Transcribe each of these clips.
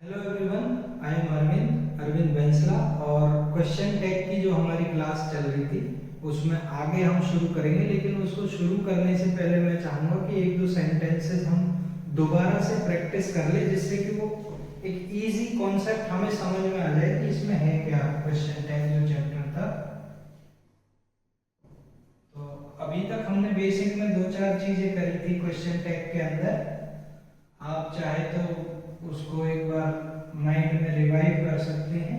Hello everyone, I am Arvind Bainsla. और question tag की जो हमारी क्लास चल रही थी उसमें आगे हम शुरू करेंगे, लेकिन उसको शुरू करने से पहले मैं चाहूँगा कि एक दो सेंटेंसेस हम दोबारा से प्रैक्टिस कर ले, जिससे कि वो एक इजी कॉन्सेप्ट हमें समझ में आ जाए कि इसमें है क्या। क्वेश्चन टैग जो चैप्टर था, तो अभी तक हमने बेसिक में दो चार चीजें करी थी क्वेश्चन टैग के अंदर। आप चाहे तो उसको एक बार माइंड में रिवाइव कर सकते हैं।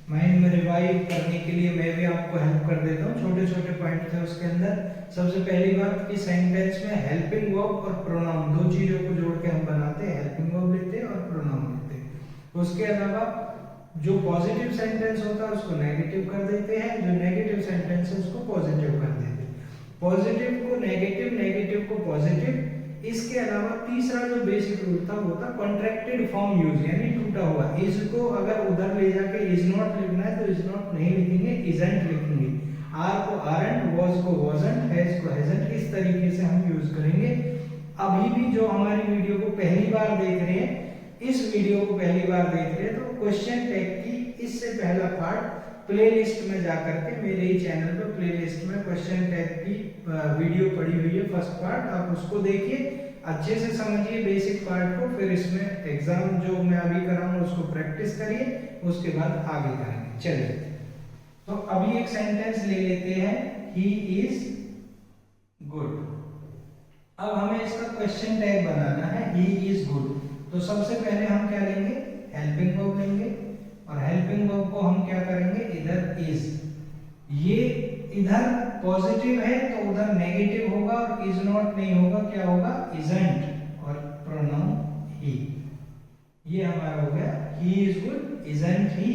माइंड में रिवाइव करने के लिए मैं भी आपको हेल्प कर देता हूँ। छोटे छोटे पॉइंट थे उसके अंदर। सबसे पहली बात कि सेंटेंस में हेल्पिंग वर्ब और प्रोनाउन दो चीजों को जोड़ के हम बनाते हैं, हेल्पिंग वर्ब लेते हैं और प्रोनाउन लेते हैं। उसके अलावा जो पॉजिटिव सेंटेंस होता है उसको नेगेटिव कर देते हैं, जो नेगेटिव सेंटेंस है उसको पॉजिटिव कर देते हैं। पॉजिटिव को नेगेटिव, नेगेटिव को पॉजिटिव। इसके अलावा तीसरा जो बेसिक रूल था वो था कॉन्ट्रैक्टेड फॉर्म यूज, यानी टूटा हुआ। इज को अगर उधर ले जाके इज नॉट लिखना है तो इज नॉट नहीं लिखेंगे, इजंट लिखेंगे। आर को आरंट, वॉज को वॉजंट, हैज को हैजंट। इस तरीके से हम यूज करेंगे। अभी भी जो हमारी वीडियो को पहली बार देख रहे हैं, इस वीडियो को पहली बार देख रहे हैं, तो क्वेश्चन टैग की इससे पहला पार्ट प्लेलिस्ट में जाकर के मेरे ही चैनल पर प्लेलिस्ट में क्वेश्चन टैग की वीडियो पड़ी हुई है, फर्स्ट पार्ट। आप उसको देखिए, अच्छे से समझिए बेसिक पार्ट को, फिर इसमें एग्जाम जो मैं अभी कराऊंगा उसको प्रैक्टिस करिए, उसके बाद आगे करेंगे। चलिए, तो अभी एक सेंटेंस ले लेते हैं, ही इज गुड। अब हमें इसका क्वेश्चन टैग बनाना है, ही इज गुड। तो सबसे पहले हम क्या लेंगे, हेल्पिंग वर्ब लेंगे, और हेल्पिंग वर्ब को हम क्या करेंगे, इधर इज। ये इधर पॉजिटिव है तो उधर नेगेटिव होगा, और इज नॉट नहीं होगा, क्या होगा, इजंट, और प्रोनाउन ही। ये हमारा हो गया, ही इज गुड, इजंट ही।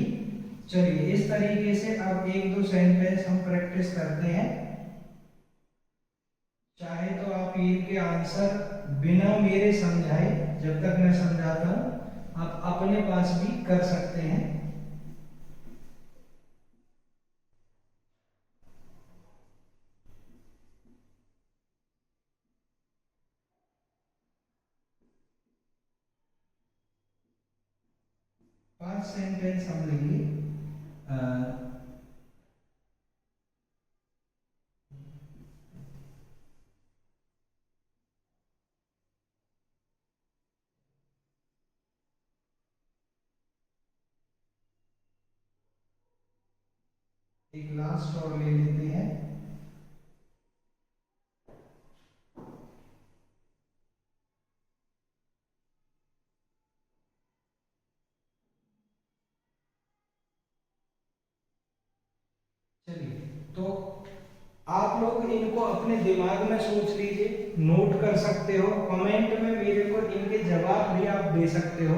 चलिए, इस तरीके से अब एक दो सेंटेंस हम प्रैक्टिस करते हैं। चाहे तो आप ये के आंसर बिना मेरे समझाए, जब तक मैं समझाता हूं आप अपने पास भी कर सकते हैं। पांच सेंटेंस हम लेंगे। एक लास्ट और ले लेते हैं। चलिए, तो आप लोग इनको अपने दिमाग में सोच लीजिए, नोट कर सकते हो। कमेंट में मेरे को इनके जवाब भी आप दे सकते हो।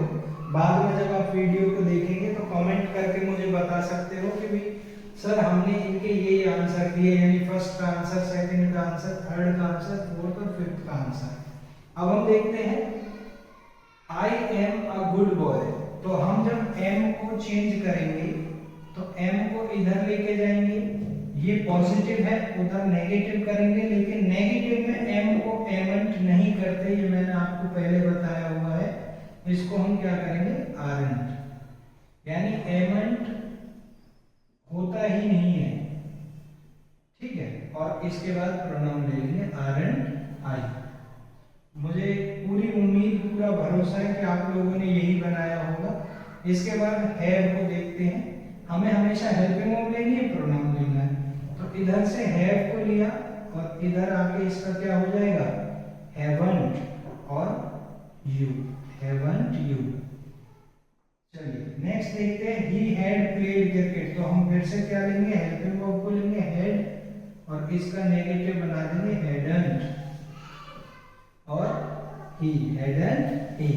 बाद में जब आप वीडियो को देखेंगे तो कमेंट करके मुझे बता सकते हो कि भाई सर हमने इनके ये आंसर दिए, यानी फर्स्ट का आंसर, सेकंड का आंसर, थर्ड का आंसर, फोर्थ और फिफ्थ का आंसर। अब हम देखते हैं, आई एम अ गुड बॉय। तो हम जब एम को चेंज करेंगे तो एम को इधर लेके जाएंगे, ये पॉजिटिव है, उधर नेगेटिव करेंगे, लेकिन नेगेटिव में एम को एमेंट नहीं करते, ये मैंने आपको पहले बताया हुआ है। इसको हम क्या करेंगे, आरंट, यानी एमेंट होता ही नहीं है, ठीक है। और इसके बाद प्रोनाउन ले लेंगे, आरंट आई। मुझे पूरी उम्मीद, पूरा भरोसा है कि आप लोगों ने यही बनाया होगा। इसके बाद हैव को देखते हैं। हमें हमेशा हेल्पिंग वर्ब लेनी है, प्रोनाउन लेना है। तो इधर से हैव को लिया और इधर आके इसका क्या हो जाएगा, हैवंट और यू, हैवंट यू। चलिए नेक्स्ट देखते हैं, ही हैड प्लेड क्रिकेट। तो हम फिर से क्या लेंगे, हेल्पिंग वर्ब को लेंगे, हैड, और इसका नेगेटिव बना देंगे हैडंट, और ही, हैडंट ही।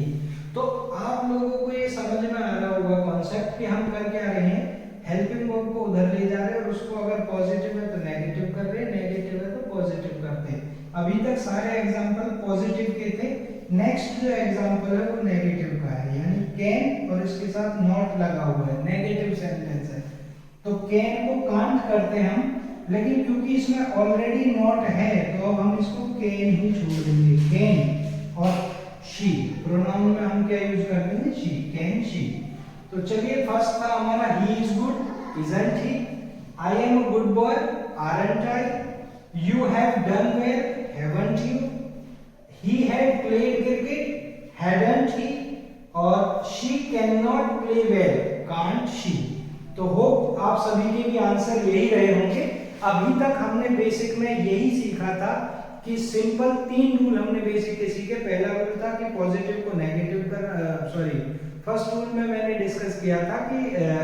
तो आप लोगों को ये समझ में आ रहा होगा कॉन्सेप्ट कि हम कर क्या रहे हैं, हेल्पिंग वर्ब को उधर ले जा रहे हैं और उसको अगर पॉजिटिव है तो नेगेटिव कर रहे हैं, नेगेटिव है तो पॉजिटिव करते हैं। अभी तक सारे एग्जांपल पॉजिटिव के थे। नेक्स्ट जो एग्जांपल है वो नेगेटिव का है, यानी कैन और इसके साथ नॉट लगा हुआ है, नेगेटिव सेंटेंस है। तो कैन को कांट करते हैं हम, लेकिन क्योंकि इसमें ऑलरेडी नॉट है तो अब हम इसको कैन ही छोड़ देंगे, कैन और शी। प्रोनाउन में हम क्या यूज कर देंगे, शी, कैन शी। तो चलिए फर्स्ट था हमारा he is good, isn't he, I am a good boy, aren't I, you have done well, haven't you, he had played cricket, hadn't he, और she can not play well, can't she. तो hope आप सभी के भी answer यही रहे होंगे। अभी तक हमने बेसिक में यही सीखा था कि सिंपल 3 रूल हमने बेसिक के सीखे। पहला रूल था कि पॉजिटिव को नेगेटिव फर्स्ट रूल में मैंने डिस्कस किया था कि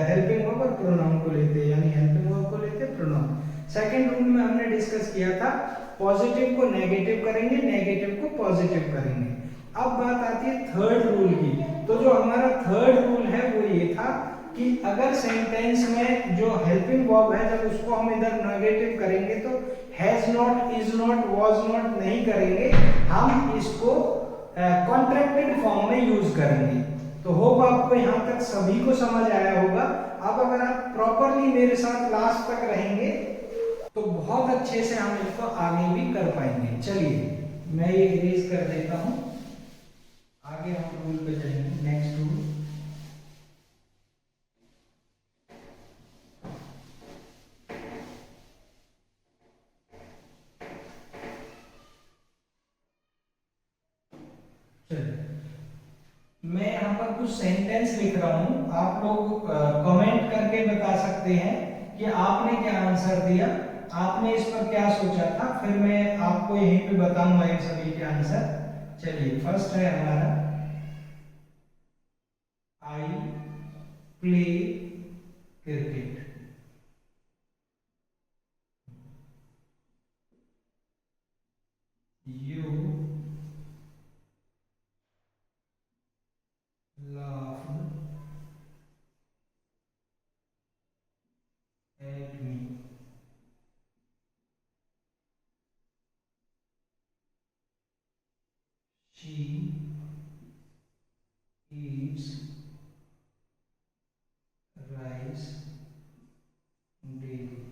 हेल्पिंग वर्ब और प्रोनाउन को लेते, यानी हेल्पिंग वर्ब को लेते प्रोनाउन। सेकंड रूल में हमने डिस्कस किया था पॉजिटिव को नेगेटिव करेंगे, नेगेटिव को पॉजिटिव करेंगे। अब बात आती है थर्ड रूल की। तो जो हमारा थर्ड रूल है वो ये था कि अगर सेंटेंस में जो हेल्पिंग वर्ब है जब उसको हम इधर नेगेटिव करेंगे तो has not, is not, was not नहीं करेंगे, हम इसको कॉन्ट्रैक्टेड फॉर्म में यूज करेंगे। तो होप आपको यहां तक सभी को समझ आया होगा। अब अगर आप प्रॉपरली मेरे साथ लास्ट तक रहेंगे तो बहुत अच्छे से हम इसको आगे भी कर पाएंगे। चलिए मैं ये इरेज कर देता हूं, आगे हम रूल पे चलेंगे। नेक्स्ट रूल, मैं यहाँ पर कुछ सेंटेंस लिख रहा हूं, आप लोग कमेंट करके बता सकते हैं कि आपने क्या आंसर दिया, आपने इस पर क्या सोचा था, फिर मैं आपको यहीं पे बताऊंगा इन सभी के आंसर। चलिए फर्स्ट है हमारा I play cricket. You laughed at me. She eats rice daily.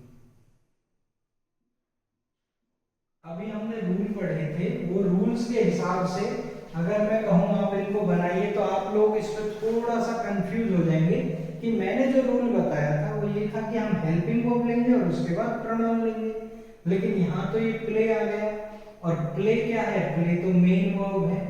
अभी हमने रूल पढ़े थे, वो रूल्स के हिसाब से अगर मैं कहूँ आप इनको बनाइए तो आप लोग इस पर थोड़ा सा कंफ्यूज हो जाएंगे कि मैंने जो रूल बताया था वो ये था कि हम हेल्पिंग वर्ब लेंगे और उसके बाद प्रोनाउन लेंगे, लेकिन यहाँ तो ये प्ले आ गया। और प्ले क्या है, प्ले तो मेन वर्ब है,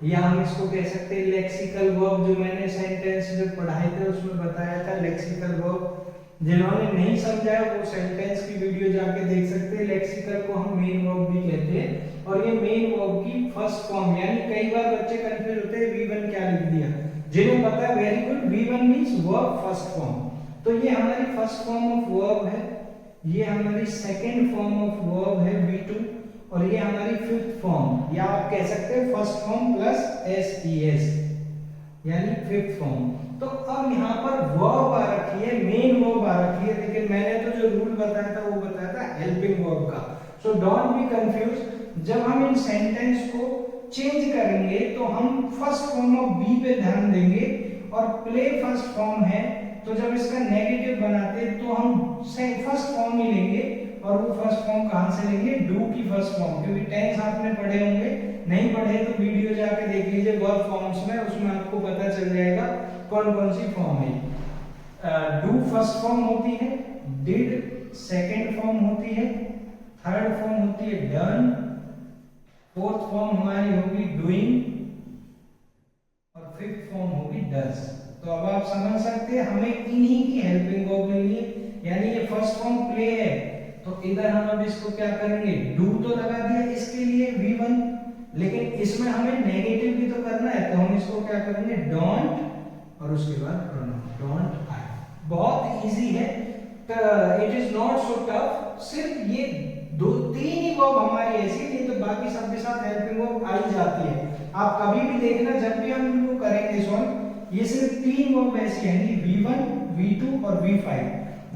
या हम इसको कह सकते हैं लेक्सिकल वर्ब, जो मैंने सेंटेंस जो पढ़ाए थे उसमें बताया था लेक्सिकल वर्ब। जिन्होंने नहीं समझा वो सेंटेंस की वीडियो जाके देख सकते हैं। लेक्सिकल को हम मेन वर्ब भी कहते हैं, और ये मेन वर्ब की फर्स्ट फॉर्म, यानी कई बार बच्चे कंफ्यूज होते हैं V1 क्या लिख दिया, जिन्हें पता है very good, V1 means verb first form. तो ये हमारी फर्स्ट फॉर्म ऑफ वर्ब है, ये हमारी सेकंड फॉर्म ऑफ वर्ब है V2, और ये हमारी फिफ्थ फॉर्म, या आप कह सकते हैं फर्स्ट फॉर्म प्लस SES, यानी फिफ्थ फॉर्म। तो अब यहाँ पर वर्ब आ रखी है, मेन वर्ब आ रखी है, लेकिन मैंने तो जो रूल बताया था वो बताया था हेल्पिंग वर्ब का। So don't be confuse. जब हम इन सेंटेंस को चेंज करेंगे तो हम फर्स्ट फॉर्म ऑफ बी पे ध्यान देंगे, और प्ले फर्स्ट फॉर्म है तो जब इसका नेगेटिव बनाते तो हम फर्स्ट फॉर्म ही लेंगे, और वो फर्स्ट फॉर्म कहां से लेंगे, डू की फर्स्ट फॉर्म, क्योंकि टेंस आपने पढ़े होंगे, नहीं पढ़े तो वीडियो जाके देख लीजिए वर्ब फॉर्म्स में, उसमें आपको पता चल जाएगा कौन कौन सी फॉर्म है। डू फर्स्ट फॉर्म होती है, डिड सेकंड फॉर्म होती है, थर्ड फॉर्म होती है डन, फोर्थ फॉर्म हमारी होगी डूइंग, और फिफ्थ फॉर्म होगी डज। तो अब आप समझ सकते हैं हमें इन्हीं की हेल्पिंग वर्ब लेनी है, यानी ये फर्स्ट फॉर्म प्ले है तो इधर हम अब इसको क्या करेंगे, डू तो लगा दिया इसके लिए V1, लेकिन इसमें हमें नेगेटिव भी तो करना है, तो हम इसको क्या करेंगे, डोंट, और उसके बाद प्रोनाउन डोंट आई। बहुत इजी है, it is not so tough. सिर्फ ये दो तीन ही वर्ब हमारी ऐसी, नहीं तो बाकी सब के साथ हेल्पिंग वर्ब आ ही जाती है। आप कभी भी देखना जब भी हम इनको करेंगे सॉल्व, ये सिर्फ तीन वर्ब ऐसी है, V1, V2 और V5,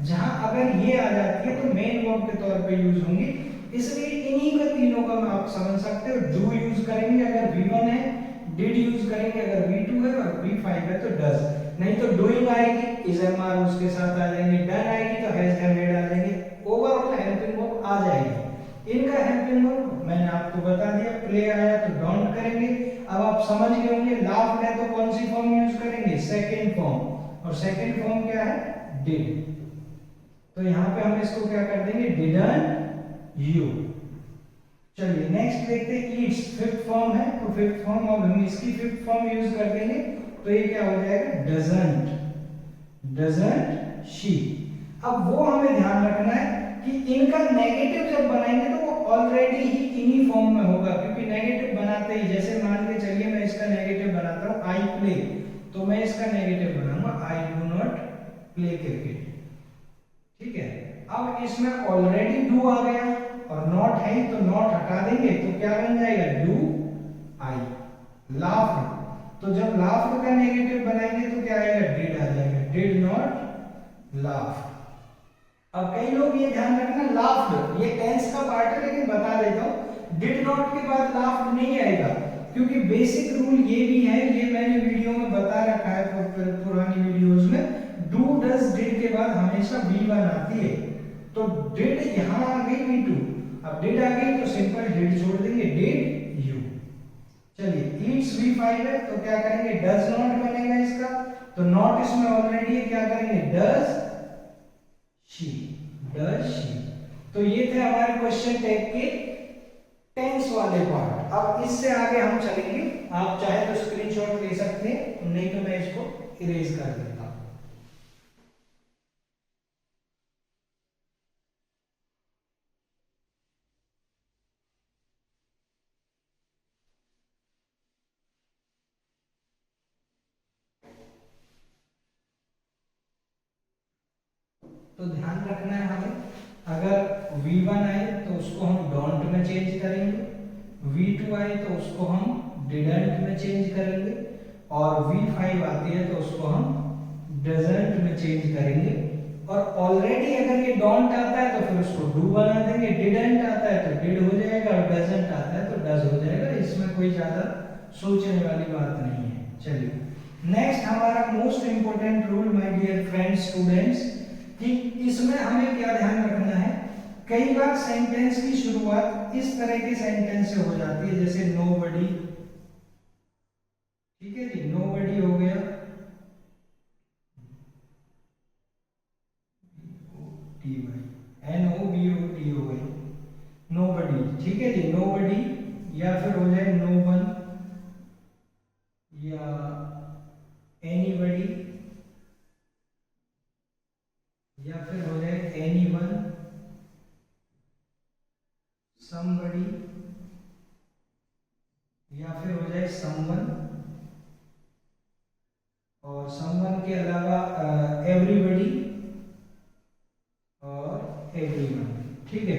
जहां अगर ये आ जाती है तो मेन वर्ब के तौर पे यूज होंगी। इसलिए इन्हीं का तीनों का आप समझ सकते हो, डू यूज करेंगे अगर V1 है, डिड यूज करेंगे अगर V2 है, और V5 है तो डज। नहीं तो डूइंग आएगी, इज एम आर उसके साथ आ जाएंगे, डन आएगी तो हैज हैव हैड आ जाएंगे, ओवरऑल हेल्पिंग वर्ब आ जाएगी। इनका हेल्पिंग वर्ब मैंने आपको बता दिया, प्ले आया तो डोंट करेंगे, अब आप समझ गए होंगे लाफ्ड है तो कौन सी फॉर्म यूज करेंगे, सेकंड फॉर्म, और सेकंड फॉर्म क्या है, डिड। तो यहां पे हम इसको क्या कर देंगे, डिडंट यू। चलिए नेक्स्ट देखते हैं ईट्स, फिफ्थ फॉर्म है, तो फिफ्थ फॉर्म अब हम इसकी फिफ्थ फॉर्म यूज कर देंगे, तो ये क्या हो जाएगा, डजंट, डजंट शी। अब वो हमें ध्यान रखना है कि इनका नेगेटिव जब बनाएंगे तो वो ऑलरेडी ही इन्हीं फॉर्म में होगा, क्योंकि नेगेटिव बनाते ही, जैसे मान के चलिए मैं इसका नेगेटिव बनाता हूं आई प्ले, तो मैं इसका नेगेटिव बनाऊंगा I do not play cricket, ठीक है। अब इसमें ऑलरेडी डू आ गया और नॉट है तो नॉट हटा देंगे तो क्या बन जाएगा, डू आई। लाफ्ड, तो जब लाफ्ड का नेगेटिव बनाएंगे तो क्या आएगा, डिड आ जाएगा, डिड नॉट लाफ्ड। अब कई लोग ये ध्यान रखना, लाफ्ड ये टेंस का पार्ट है, लेकिन बता देता हूं डिड नॉट के बाद लाफ्ड नहीं आएगा, क्योंकि बेसिक रूल ये भी है, ये मैंने वीडियो में बता रखा है पुरानी वीडियोस में, डू डज डिड के बाद हमेशा V1 आती है, तो डिड यहां आ गई V2, अब डिड आ गई तो सिंपल डिड छोड़ देंगे, डिड यू। चलिए ईट्स V5 है तो क्या करेंगे, डज नॉट बनेगा इसका, तो नॉट इसमें ऑलरेडी है, क्या करेंगे, डज शी, डज शी। तो ये थे हमारे क्वेश्चन टैग के टेंस वाले पार्ट। अब इससे आगे हम चलेंगे, आप चाहे तो स्क्रीनशॉट ले सकते हैं, नहीं तो मैं इसको इरेज कर देता हूं। तो ध्यान रखना है हमें, अगर V1 आए तो उसको हम डोंट में चेंज करेंगे, V2 आए तो उसको हम डिडंट में चेंज करेंगे, और V5 आती है तो उसको हम डजंट में चेंज करेंगे। और ऑलरेडी अगर ये डोंट आता है तो फिर उसको डू बना देंगे, डिडंट आता है तो डिड हो जाएगा, और डजंट आता है तो डज हो जाएगा, इसमें कोई ज्यादा सोचने वाली बात नहीं है। चलिए नेक्स्ट हमारा most important rule my dear friends students, कि इसमें हमें क्या ध्यान रखना है, कई बार सेंटेंस की शुरुआत इस तरह के सेंटेंस से हो जाती है, जैसे नोबडी, ठीक है जी, नोबडी हो गया, NOBOD हो गई, नोबडी, ठीक है जी, नोबडी, या फिर हो जाए नो वन, या एनीबडी, या फिर हो जाए एनीवन, समबडी, या फिर हो जाए समवन, और समवन के अलावा एवरीबडी और एवरीवन, ठीक है।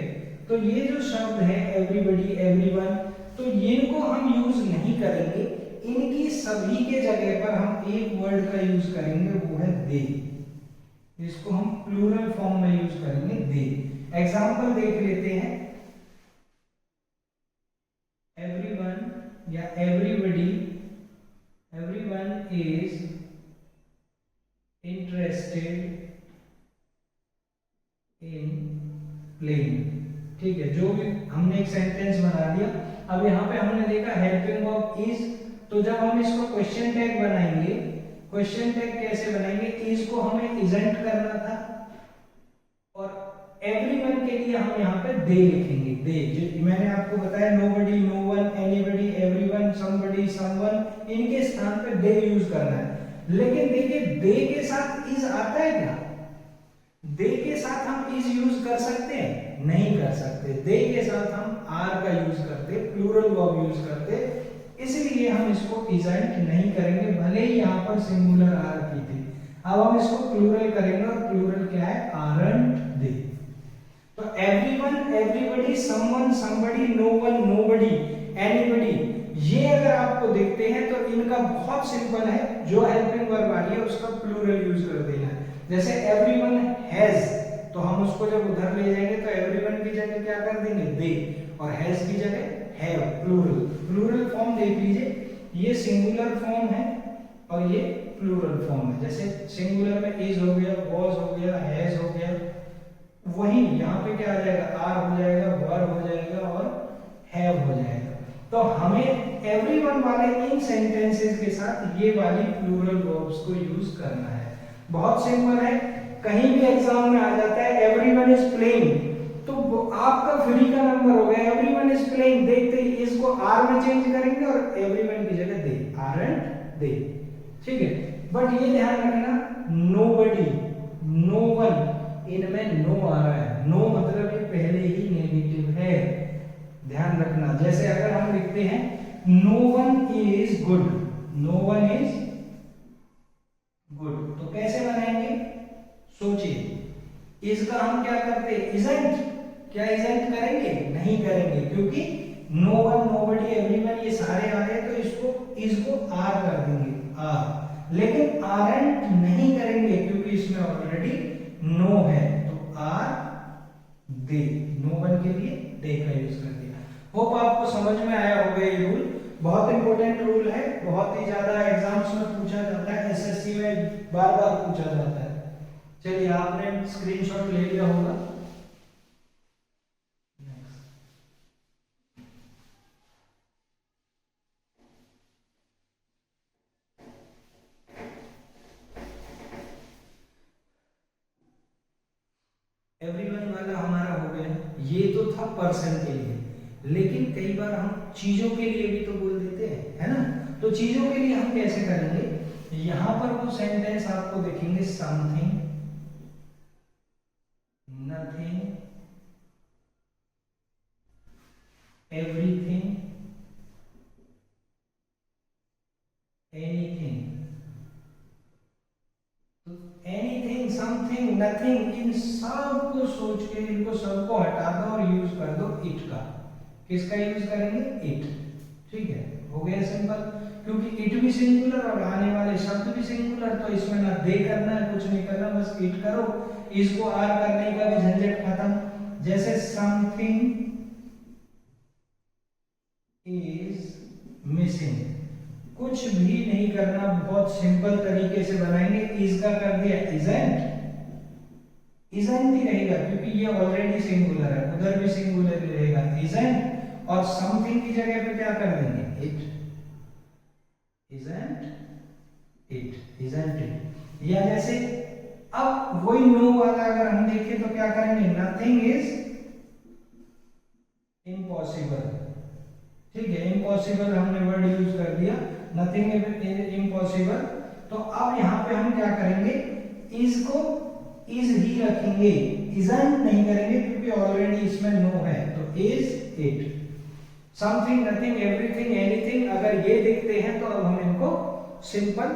तो ये जो शब्द है एवरीबडी, एवरीवन, तो इनको हम यूज नहीं करेंगे, इनकी सभी के जगह पर हम एक वर्ड का यूज करेंगे, वो है दे। इसको हम प्लूरल फॉर्म में यूज करेंगे, दे। एग्जांपल देख लेते हैं, एवरीवन या everybody, everyone is interested in playing, ठीक है, जो भी हमने एक सेंटेंस बना दिया। अब यहाँ पे हमने देखा हेल्पिंग वर्ब इज, तो जब हम इसको क्वेश्चन टैग बनाएंगे, क्वेश्चन टैग कैसे बनाएंगे, इज को हमें इजंट करना था, और एवरीवन के लिए हम यहाँ पे दे लिखेंगे, दे, जो मैंने आपको बताया, nobody, no one, anybody, everyone, somebody, someone, इनके स्थान पे दे यूज करना है। लेकिन देखिए दे के साथ इज आता है क्या, दे के साथ हम इज यूज कर सकते हैं, नहीं कर सकते, दे के साथ हम आर का यूज करते, प्लूरल वर्ब यूज करते, इसलिए हम इसको इजेंट नहीं करेंगे, भले ही यहाँ पर सिंगुलर आर की थी। अब हम इसको प्लूरल करेंगे, और प्लूरल क्या है, आरंट दे। तो everyone, everybody, someone, somebody, no one, nobody, anybody, ये अगर आपको देखते हैं तो इनका बहुत सिंपल है, जो हेल्पिंग वर्ब आ रही है उसका प्लूरल यूज कर देना है। जैसे एवरीवन हैज, तो हम उसको जब उधर ले जाएंगे तो एवरीवन की जगह क्या कर देंगे, दे, और हैज की जगह हैव, प्लूरल। प्लूरल फॉर्म देख लीजिए, ये सिंगुलर फॉर्म है और ये प्लूरल फॉर्म है। जैसे सिंगुलर में इज हो गया, वॉज हो गया, हैज हो गया, वही यहाँ पे क्या आ जाएगा, आर हो जाएगा, वर हो जाएगा और हैव हो जाएगा। तो हमें एवरीवन वाले इन सेंटेंसेस के साथ ये वाली प्लूरल वर्ब्स को यूज करना है। बहुत सिंपल है, कहीं भी एग्जाम में आ जाता है एवरीवन इज प्लेइंग, तो आपका फ्री का नंबर हो गया एवरीवन इज प्लेइंग, देखते ही इसको आर में चेंज करेंगे और एवरीवन की जगह दे, आरंट दे, ठीक है। बट ये ध्यान रखना, नोबडी, नो वन, इनमें नो आ रहा है, नो मतलब ये पहले ही नेगेटिव है, ध्यान रखना। जैसे अगर हम लिखते हैं no one is good, no one is good, तो कैसे बनाएंगे, सोचिए। इसका हम क्या करते हैं, इजंट, क्या इजंट करेंगे, नहीं करेंगे, क्योंकि नो वन, नोबडी, एवरीवन ये सारे आ रहे, तो इसको आर कर देंगे, आर। लेकिन आरंट नहीं करेंगे क्योंकि इसमें ऑलरेडी नो है, तो आर दे, नो वन के लिए दे का यूज कर दिया। होप आपको समझ में आया होगा ये रूल, बहुत इंपॉर्टेंट रूल है, बहुत ही ज्यादा एग्जाम्स में पूछा जाता है, एसएससी में बार बार पूछा जाता है। चलिए आपने स्क्रीनशॉट ले लिया होगा। एवरीवन वाला हमारा हो गया, ये तो था पर्सन के लिए, लेकिन कई बार हम चीजों के लिए भी तो बोल देते हैं, है ना। तो चीजों के लिए हम कैसे करेंगे, यहां पर वो सेंटेंस आपको देखेंगे, समथिंग, नथिंग, एवरीथिंग, एनीथिंग। तो एनीथिंग, समथिंग, नथिंग, इन सब को सोच के इनको सबको हटा दो और यूज कर दो इट का। किसका यूज करेंगे, इट, ठीक है, हो गया सिंपल। क्योंकि इट भी सिंगुलर और आने वाले शब्द भी सिंगुलर, तो इसमें ना दे करना है, कुछ नहीं करना, बस इट करो, इसको आर करने का भी झंझट खत्म। जैसे समथिंग इज मिसिंग, कुछ भी नहीं करना, बहुत सिंपल तरीके से बनाएंगे। इज का कर दिया इजंट, इजंट ही रहेगा क्योंकि ये ऑलरेडी सिंगुलर है, उधर भी सिंगुलर ही रहेगा, इजंट। और समथिंग की जगह पे क्या कर देंगे, it, isn't it, isn't it. या जैसे अब वही नो वाला अगर हम देखें तो क्या करेंगे, नथिंग इज इम्पॉसिबल, ठीक है, इम्पॉसिबल हमने वर्ड यूज कर दिया, नथिंग इज इम्पॉसिबल। तो अब यहां पे हम क्या करेंगे, इज को इज ही रखेंगे, इजंट नहीं करेंगे क्योंकि ऑलरेडी इसमें नो है, तो is it. Something, nothing, everything, anything अगर ये दिखते हैं तो अब हम इनको सिंपल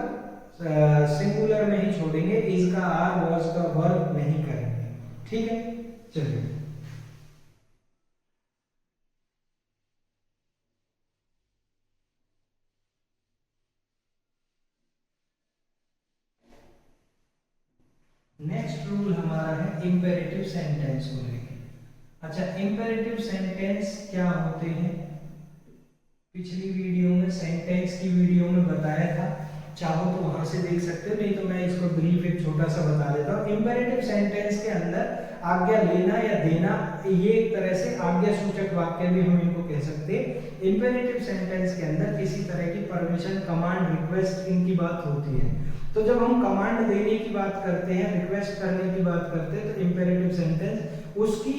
सिंगुलर में ही छोड़ेंगे, इज का आर, वाज का वर्ब नहीं करेंगे, ठीक है। चलिए नेक्स्ट रूल हमारा है इंपेरेटिव सेंटेंस को लेके। अच्छा, इंपेरेटिव सेंटेंस क्या होते हैं, पिछली वीडियो में सेंटेंस की वीडियो में बताया था, चाहो तो वहां से देख सकते हो, नहीं तो मैं इसको ब्रीफ एक छोटा सा बता देता हूँ। इंपेरेटिव सेंटेंस के अंदर आज्ञा लेना या देना, ये एक तरह से आज्ञा सूचक वाक्य भी हम इनको कह सकते हैं। इंपेरेटिव सेंटेंस के अंदर किसी तरह की परमिशन, कमांड, रिक्वेस्ट इनकी बात होती है। तो जब हम कमांड देने की बात करते हैं, रिक्वेस्ट करने की बात करते हैं, तो इंपेरेटिव सेंटेंस उसकी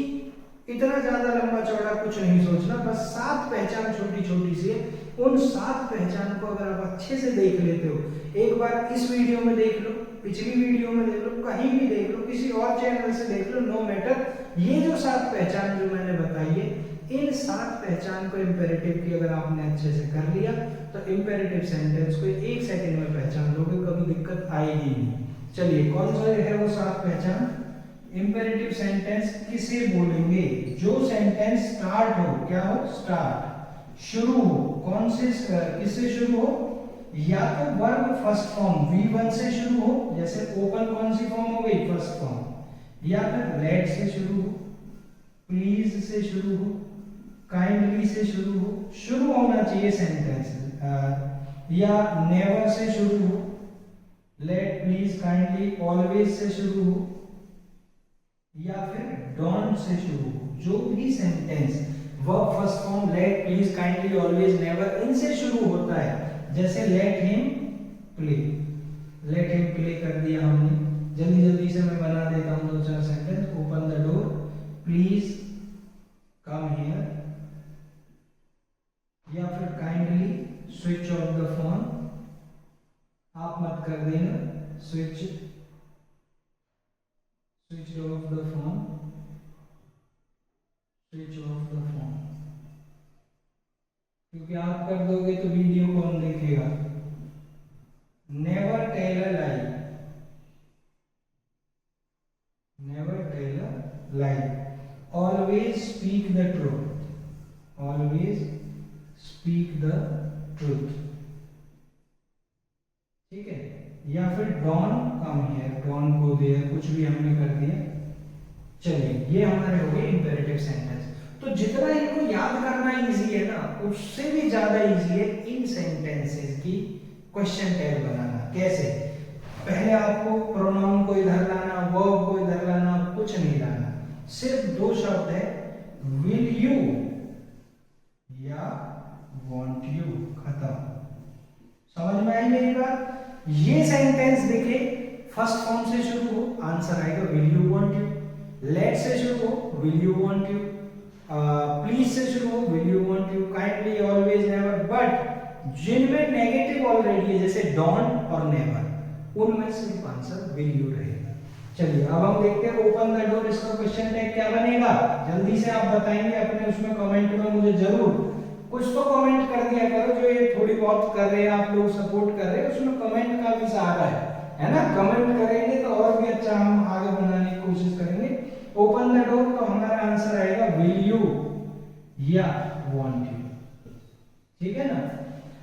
इतना ज्यादा लंबा चौड़ा कुछ नहीं सोचना, बस 7 पहचान छोटी छोटी सी है, उन 7 पहचान को अगर आप अच्छे से देख लेते हो, एक बार इस वीडियो में देख लो, पिछली वीडियो में देख लो, कहीं भी देख लो, किसी और चैनल से देख लो, नो मैटर, ये जो 7 पहचान जो मैंने बताई है, इन 7 पहचान को इंपेरेटिव की अगर आपने अच्छे से कर लिया तो इंपेरेटिव सेंटेंस को 1 सेकंड में पहचान लोगे, कभी दिक्कत आएगी नहीं। चलिए कौन सा है वो 7 पहचान। इंपेरेटिव सेंटेंस किसे बोलेंगे, जो सेंटेंस स्टार्ट हो, क्या हो, स्टार्ट, शुरू हो, कौन से, किससे शुरू हो, या तो वर्ब फर्स्ट फॉर्म V1 से शुरू हो, जैसे ओपन कौन सी फॉर्म हो गई, फर्स्ट फॉर्म, या फिर लेट से शुरू हो, प्लीज से शुरू हो, काइंडली से शुरू हो, शुरू होना चाहिए सेंटेंस, या नेवर से शुरू हो, late, please, kindly, always say शुरू हो, या फिर डोंट से शुरू हो। जो भी sentence verb first form let, please, kindly, always, never इनसे शुरू होता है। जैसे let him play, let him play कर दिया हमने। जल्दी जल्दी से मैं बना देता हूँ 2-4 sentence. Open the door, please come here, या फिर kindly switch off the phone, आप मत कर देना, switch off the phone, switch off the phone, क्योंकि आप कर दोगे तो वीडियो कौन देखेगा। Never tell a lie, never tell a lie, always speak the truth, always speak the truth, ठीक है। या फिर don't come here, don't go there, कुछ भी हमने कर दिया। चलिए ये हमारे हो गए इंपेरेटिव सेंटेंस। तो जितना इनको याद करना इजी है ना, उससे भी ज्यादा इजी है इन सेंटेंसेस की क्वेश्चन टैग बनाना। कैसे? पहले आपको प्रोनाउन को इधर लाना, वर्ब को इधर लाना, कुछ नहीं लाना, सिर्फ 2 शब्द है, विल यू या वांट यू, खत्म। समझ में आई मेरी बात? ये सेंटेंस देखे, फर्स्ट फॉर्म से शुरू हो, आंसर आएगा will you want you. Let से शुरू हो, will you want you. Please से शुरू हो, will you want you. Kindly, always, never. But जिनमें नेगेटिव ऑलरेडी है, जैसे डोंट और नेवर, उनमें सिर्फ आंसर विल यू रहेगा। चलिए अब हम देखते हैं ओपन द डोर, इसका क्वेश्चन टैग क्या बनेगा, जल्दी से आप बताएंगे अपने उसमें कमेंट में मुझे जरूर। कुछ तो कमेंट कर दिया करो, जो ये थोड़ी बहुत कर रहे हैं आप लोग, सपोर्ट कर रहे हैं, उसमें कमेंट का भी सहारा है ना। कमेंट करेंगे तो और भी अच्छा हम आगे बनाने की कोशिश करेंगे। ओपन द डोर, तो हमारा आंसर आएगा विल यू या वांट यू, ठीक है ना।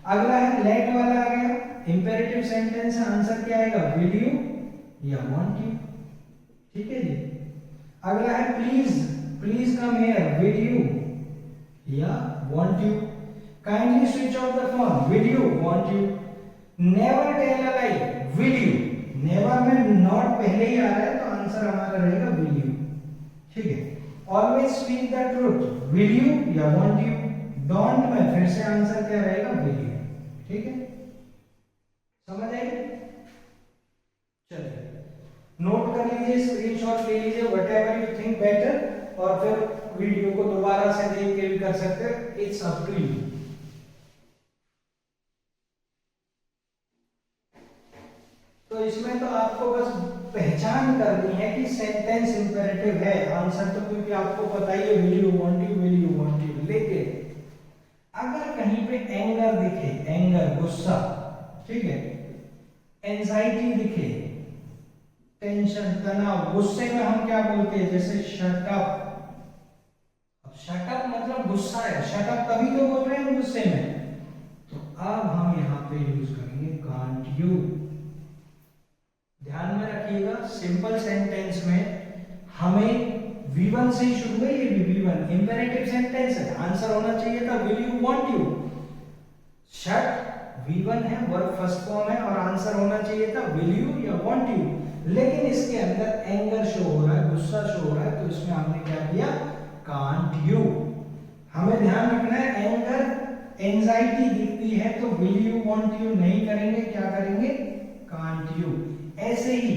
अगला है लेट वाला आ गया, इंपेरेटिव सेंटेंस है, आंसर क्या आएगा, विल यू या वांट यू, ठीक है जी। अगला है please, please come here, will you या want you। kindly switch off the phone, will you, want you। never tell a lie, will you। never में not पहले ही आ रहा है, तो आंसर हमारा रहेगा will you, ठीक है। always speak the truth, will you या want you। don't में फिर से आंसर क्या रहेगा, will you, ठीक है। समझ आई? चलिए नोट कर लीजिए, स्क्रीनशॉट ले लीजिए, व्हाटएवर यू थिंक बेटर, और फिर वीडियो को दोबारा से देख के भी कर सकते हैं, इट्स अप टू यू। तो इसमें तो आपको बस पहचान करनी है कि सेंटेंस इंपेरेटिव है, आंसर तो क्योंकि आपको पता ही है, will you want you, will you want you. लेकिन अगर कहीं पे एंगर दिखे, एंगर गुस्सा, ठीक है, एंजाइटी दिखे, टेंशन तनाव, गुस्से में हम क्या बोलते हैं, जैसे शट अप। अब शट अप मतलब गुस्सा है, शट अप तभी तो बोल रहे हैं गुस्से में, तो अब हम यहाँ पे यूज करेंगे कांट यू। ध्यान में रखिएगा, सिंपल सेंटेंस में हमें V1 से ही शुरू है, ये भी V1 इंपेरेटिव सेंटेंस है, आंसर होना चाहिए था will you want you. Shut V1 है, वर्ब फर्स्ट फॉर्म है, और आंसर होना चाहिए था विल यू या वांट यू। लेकिन इसके अंदर एंगर शो हो रहा है, गुस्सा शो हो रहा है, तो इसमें हमने क्या किया, कांट यू। हमें ध्यान रखना है, एंगर एंजाइटी दिखती है तो विल यू वांट यू नहीं करेंगे, क्या करेंगे, कांट यू। ऐसे ही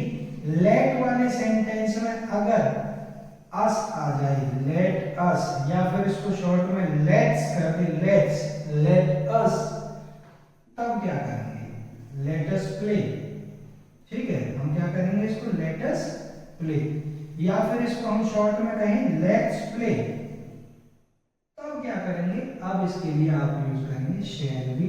लेट वाले सेंटेंस में अगर अस आ जाए, लेट अस, या फिर इसको शॉर्ट में लेट्स कर दे, लेट्स, लेट अस, तब क्या करेंगे, लेट अस प्ले, ठीक है। हम क्या करेंगे इसको, लेट अस प्ले। या फिर इसको हम शॉर्ट में कहें लेट्स प्ले, तब क्या करेंगे, अब इसके लिए आप यूज करेंगे शैल वी।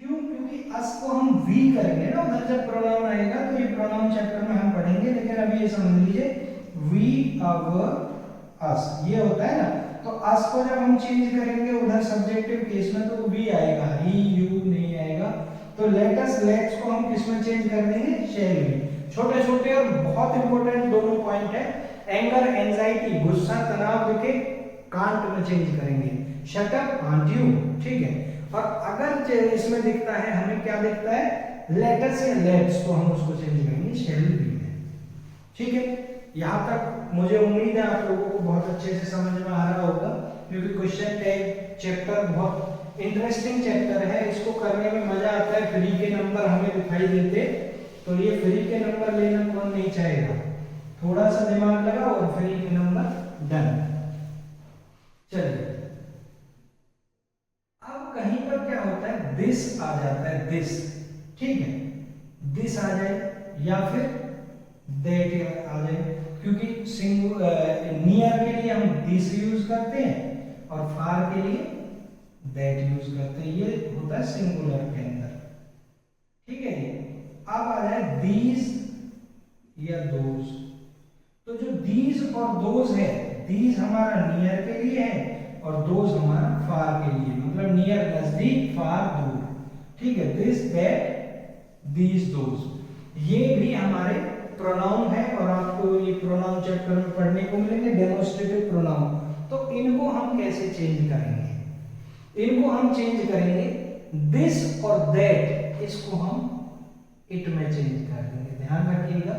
क्यों? क्योंकि अस को हम वी करेंगे ना, उधर जब प्रोनाउन आएगा, तो ये प्रोनाउन चैप्टर में हम पढ़ेंगे, लेकिन अभी ये समझ लीजिए वी अवर अस ये होता है ना, तो अस को जब हम चेंज करेंगे उधर सब्जेक्टिव केस में, तो वी आएगा, ही यू नहीं आएगा। तो लेटस, लेट्स को हम किस में चेंज कर देंगे, शैल वी। छोटे छोटे और बहुत इंपॉर्टेंट दोनों पॉइंट है, एंगर एंजाइटी गुस्सा तनाव दिखे, कांट में चेंज करेंगे, शट अप कांट यू, ठीक है। और अगर इसमें दिखता है, हमें क्या दिखता है, लेटस या लेट्स, तो हम उसको चेंज करेंगे शैल वी में, ठीक है। यहां तक मुझे उम्मीद है आप लोगों को बहुत अच्छे से समझ में आ रहा होगा, क्योंकि क्वेश्चन टैग चैप्टर बहुत इंटरेस्टिंग चैप्टर है, इसको करने में मजा आता है। फ्री के नंबर हमें दिखाई देते, तो ये फ्री के नंबर लेना कौन नहीं चाहेगा। थोड़ा सा दिमाग लगाओ और फ्री के नंबर डन। चलिए, अब कहीं पर क्या होता है, दिस आ जाता है, दिस, ठीक है, दिस आ जाए या फिर दैट आ जाए, क्योंकि नियर के लिए हम दिस यूज करते हैं और फार के लिए दैट यूज करते हैं, ये होता है सिंगुलर के अंदर, ठीक है। अब आ जाए दीज या दोज, तो जो दीज और दोज है, दीज हमारा नियर के लिए है और दोज हमारा फार के लिए, मतलब नियर नजदीक, फार दूर, ठीक है। दिस दैट दीज दोज, ये भी हमारे प्रोनाउन है और आपको ये प्रोनाउन चैप्टर में पढ़ने को मिलेंगे, डेमोस्ट्रेटिव प्रोनाउन। तो इनको हम कैसे चेंज करेंगे, इनको हम चेंज करेंगे दिस और दैट, इसको हम इट में चेंज कर देंगे। ध्यान रखिएगा,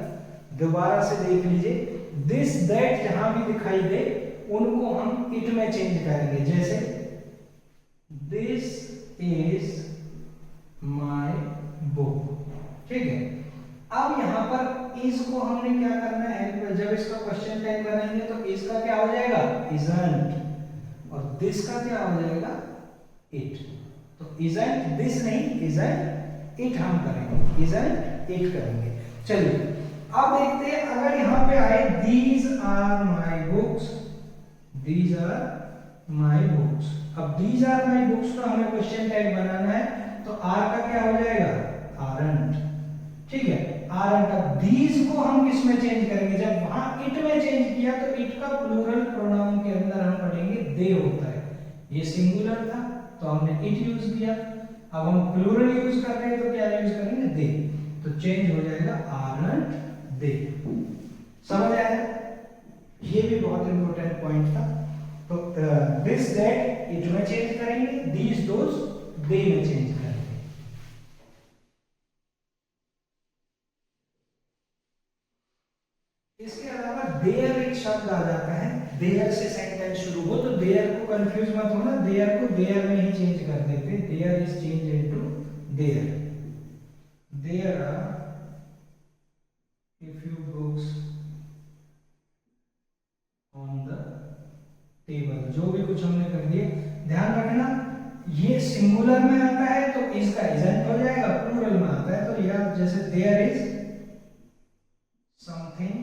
दोबारा से देख लीजिए, दिस दैट जहां भी दिखाई दे उनको हम इट में चेंज करेंगे। जैसे दिस इज माय बुक, ठीक है। अब यहां पर इज को हमने क्या करना है, जब इसका क्वेश्चन टैग बनाएंगे तो इसका क्या हो जाएगा, इजंट, और दिस का क्या हो जाएगा, इट। तो इजंट दिस नहीं, इजंट इट हम करेंगे, इजंट इट करेंगे। चलिए, अब देखते हैं, अगर यहां पे आए these are my books, these are my books. अब दीज आर माय बुक्स का हमें क्वेश्चन टैग बनाना है, तो आर का क्या हो जाएगा, आरंट, ठीक है, आरंट। अब दीज को हम किस में चेंज करेंगे, जब वहां इट में चेंज किया तो इट का प्लूरल प्रोनाउन के अंदर हम पढ़ेंगे दे होता है, ये सिंगुलर था तो हमने इट यूज किया, अब हम प्लूरल यूज कर रहे हैं तो क्या यूज करेंगे, दे, तो चेंज हो जाएगा आरंट दे। समझ आया, ये भी बहुत इंपॉर्टेंट पॉइंट था। तो दिस दैट इट में चेंज करेंगे, दीज दोज दे में चेंज करेंगे। इसके अलावा देयर एक शब्द आ जाता है, देयर से सेंटेंस शुरू हो, तो देयर को कंफ्यूज मत होना, देयर को देयर में ही चेंज कर देते, there is change into there. There are a few books on the table, जो भी कुछ हमने कर दिया। ध्यान रखना, ये सिंगुलर में आता है तो इसका इजंट हो जाएगा, प्लूरल में आता है तो यार, जैसे देयर इज समथिंग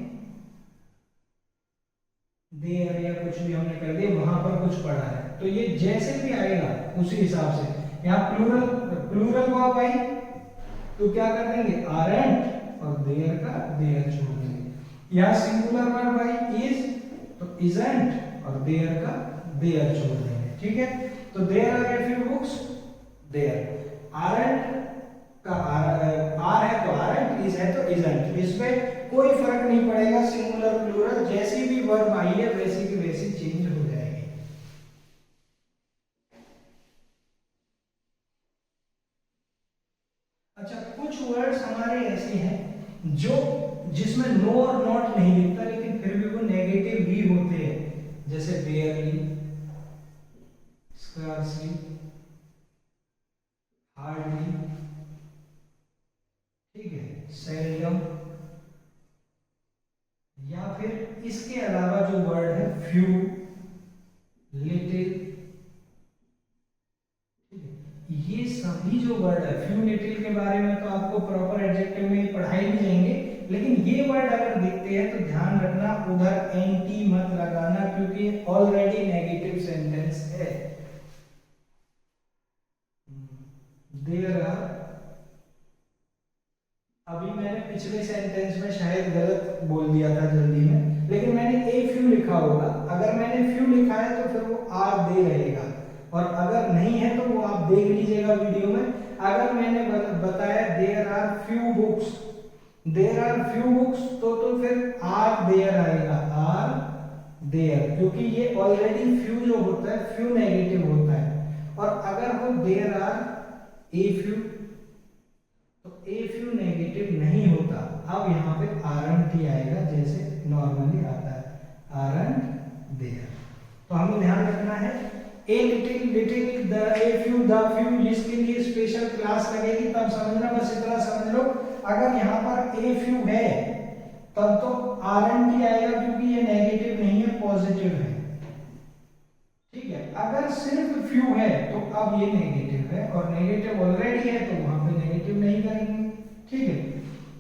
देयर या कुछ भी हमने कर दिया, वहां पर कुछ पढ़ा है, तो ये जैसे भी आएगा उसी हिसाब से। यहाँ प्लूरल वर्ब आई तो क्या कर देंगे, आरंट, और देयर का देयर छोड़ देंगे। यहाँ सिंगुलर वर्ब आई इज, तो इजंट और देयर का देयर छोड़ देंगे, ठीक है। तो there are a few books, there, aren't का आर है तो आरंट, इज है तो इजंट, इसमें कोई फर्क नहीं पड़ेगा, सिंगुलर प्लूरल जैसी भी वर्ब आई है वैसी की वैसी चेंज हो जाएगी। अच्छा, कुछ वर्ड्स हमारे ऐसे हैं जो जिसमें नो और नॉट नहीं लिखता, लेकिन फिर भी वो नेगेटिव ही होते हैं, जैसे बेयरली, स्कार्सली, हार्डली, ठीक है, सेल्डम, या फिर इसके अलावा जो वर्ड है फ्यू, लिटिल, ये सभी जो वर्ड है, फ्यू लिटिल के बारे में तो आपको प्रॉपर एडजेक्टिव में पढ़ाई भी जाएंगे, लेकिन ये वर्ड अगर दिखते हैं तो ध्यान रखना, उधर एंटी मत लगाना, क्योंकि ऑलरेडी नेगेटिव सेंटेंस है। देयर आर, अभी मैंने पिछले सेंटेंस में शायद गलत बोल दिया था जल्दी में, लेकिन मैंने ए फ्यू लिखा होगा, अगर मैंने फ्यू लिखा है तो फिर वो आर दे रहेगा, और अगर नहीं है तो वो आप देख लीजिएगा वीडियो में। अगर मैंने बताया there are few books, there are few books, तो फिर आर देयर आएगा, आर देयर, क्योंकि ये ऑलरेडी फ्यू जो होता है फ्यू नेगेटिव होता है, और अगर वो देयर आर ए फ्यू, तो ए फ्यू नेगेटिव नहीं होता। अब यहाँ पे आरंट ही आएगा जैसे नॉर्मली आता है, aren't there। तो हमें ध्यान रखना है a little the a few the few, जिसके लिए स्पेशल क्लास लगेगी तब समझना, बस इतना समझ लो। अगर यहाँ पर ए फ्यू है तब तो आरएनटी ही आएगा, क्योंकि ये नेगेटिव नहीं है, पॉजिटिव है। ठीक है, अगर सिर्फ फ्यू है तो अब ये नेगेटिव है, और नेगेटिव ऑलरेडी है तो वहां पे नेगेटिव नहीं करेंगे। ठीक है,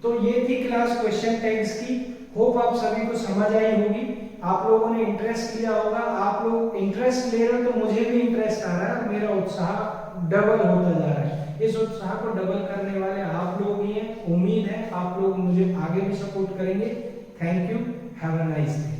तो ये थी क्लास क्वेश्चन टैग्स की। होप आप सभी को समझ आई होगी, आप लोगों ने इंटरेस्ट लिया होगा। आप लोग इंटरेस्ट ले रहे हो तो मुझे भी इंटरेस्ट आ रहा है, मेरा उत्साह डबल होता जा रहा है। इस उत्साह को डबल करने वाले आप लोग ही हैं। उम्मीद है आप लोग मुझे आगे भी सपोर्ट करेंगे। Thank you, have a nice day.